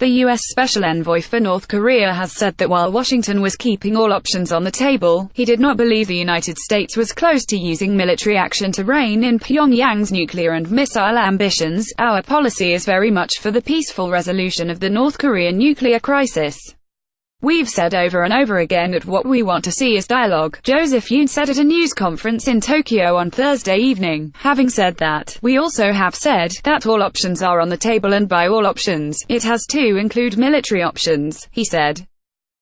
The U.S. Special Envoy for North Korea has said that while Washington was keeping all options on the table, he did not believe the United States was close to using military action to rein in Pyongyang's nuclear and missile ambitions. Our policy is very much for the peaceful resolution of the North Korean nuclear crisis. We've said over and over again that what we want to see is dialogue, Joseph Yoon said at a news conference in Tokyo on Thursday evening. Having said that, we also have said that all options are on the table, and by all options, it has to include military options, he said.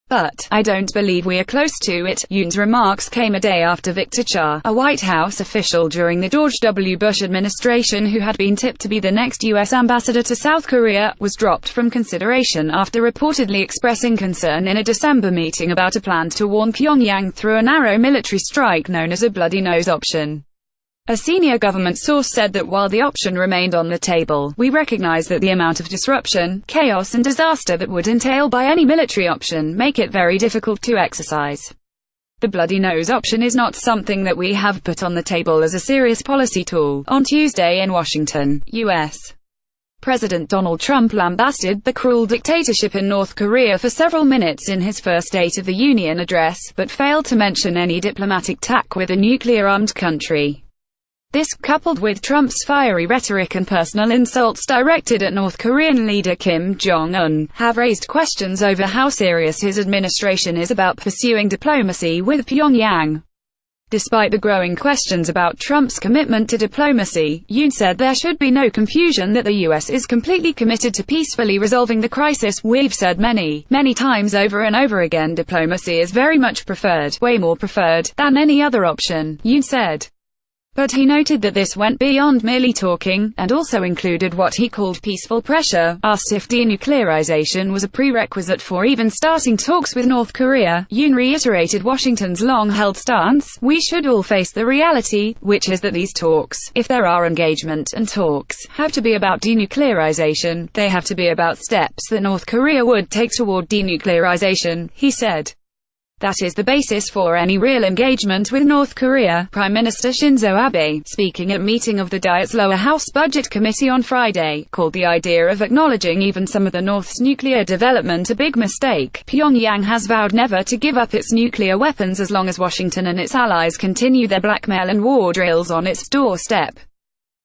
But I don't believe we are close to it. Yoon's remarks came a day after Victor Cha, a White House official during the George W. Bush administration who had been tipped to be the next U.S. ambassador to South Korea, was dropped from consideration after reportedly expressing concern in a December meeting about a plan to warn Pyongyang through a narrow military strike known as a bloody nose option. A senior government source said that while the option remained on the table, we recognize that the amount of disruption, chaos and disaster that would entail by any military option make it very difficult to exercise. The bloody nose option is not something that we have put on the table as a serious policy tool. On Tuesday in Washington, U.S. President Donald Trump lambasted the cruel dictatorship in North Korea for several minutes in his first State of the Union address, but failed to mention any diplomatic tack with a nuclear-armed country. This, coupled with Trump's fiery rhetoric and personal insults directed at North Korean leader Kim Jong-un, have raised questions over how serious his administration is about pursuing diplomacy with Pyongyang. Despite the growing questions about Trump's commitment to diplomacy, Yoon said there should be no confusion that the U.S. is completely committed to peacefully resolving the crisis. We've said many times over and over again, diplomacy is very much preferred, way more preferred, than any other option, Yoon said. But he noted that this went beyond merely talking, and also included what he called peaceful pressure. Asked if denuclearization was a prerequisite for even starting talks with North Korea, Yoon reiterated Washington's long-held stance: we should all face the reality, which is that these talks, if there are engagement and talks, have to be about denuclearization. They have to be about steps that North Korea would take toward denuclearization, he said. That is the basis for any real engagement with North Korea. Prime Minister Shinzo Abe, speaking at a meeting of the Diet's lower house budget committee on Friday, called the idea of acknowledging even some of the North's nuclear development a big mistake. Pyongyang has vowed never to give up its nuclear weapons as long as Washington and its allies continue their blackmail and war drills on its doorstep.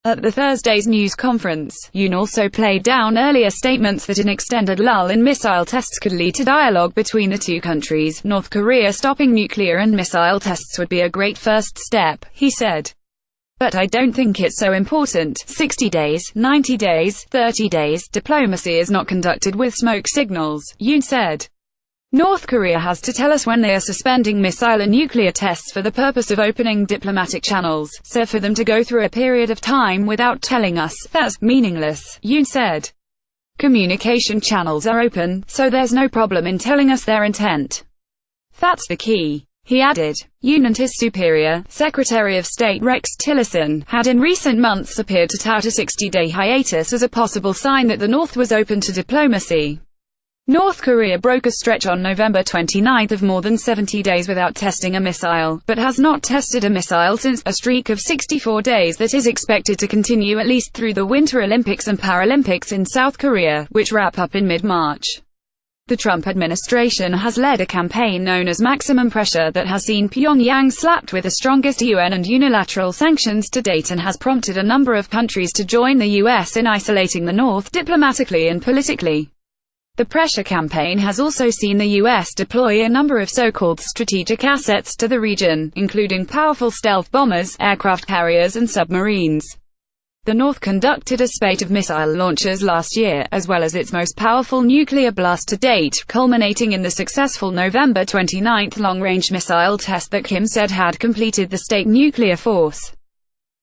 At the Thursday's news conference, Yoon also played down earlier statements that an extended lull in missile tests could lead to dialogue between the two countries. North Korea stopping nuclear and missile tests would be a great first step, he said. But I don't think it's so important. 60 days, 90 days, 30 days, diplomacy is not conducted with smoke signals, Yoon said. North Korea has to tell us when they are suspending missile and nuclear tests for the purpose of opening diplomatic channels, so for them to go through a period of time without telling us, that's meaningless, Yoon said. Communication channels are open, so there's no problem in telling us their intent. That's the key, he added. Yoon and his superior, Secretary of State Rex Tillerson, had in recent months appeared to tout a 60-day hiatus as a possible sign that the North was open to diplomacy. North Korea broke a stretch on November 29 of more than 70 days without testing a missile, but has not tested a missile since, a streak of 64 days that is expected to continue at least through the Winter Olympics and Paralympics in South Korea, which wrap up in mid-March. The Trump administration has led a campaign known as Maximum Pressure that has seen Pyongyang slapped with the strongest UN and unilateral sanctions to date and has prompted a number of countries to join the US in isolating the North, diplomatically and politically. The pressure campaign has also seen the U.S. deploy a number of so-called strategic assets to the region, including powerful stealth bombers, aircraft carriers and submarines. The North conducted a spate of missile launches last year, as well as its most powerful nuclear blast to date, culminating in the successful November 29 long-range missile test that Kim said had completed the state nuclear force.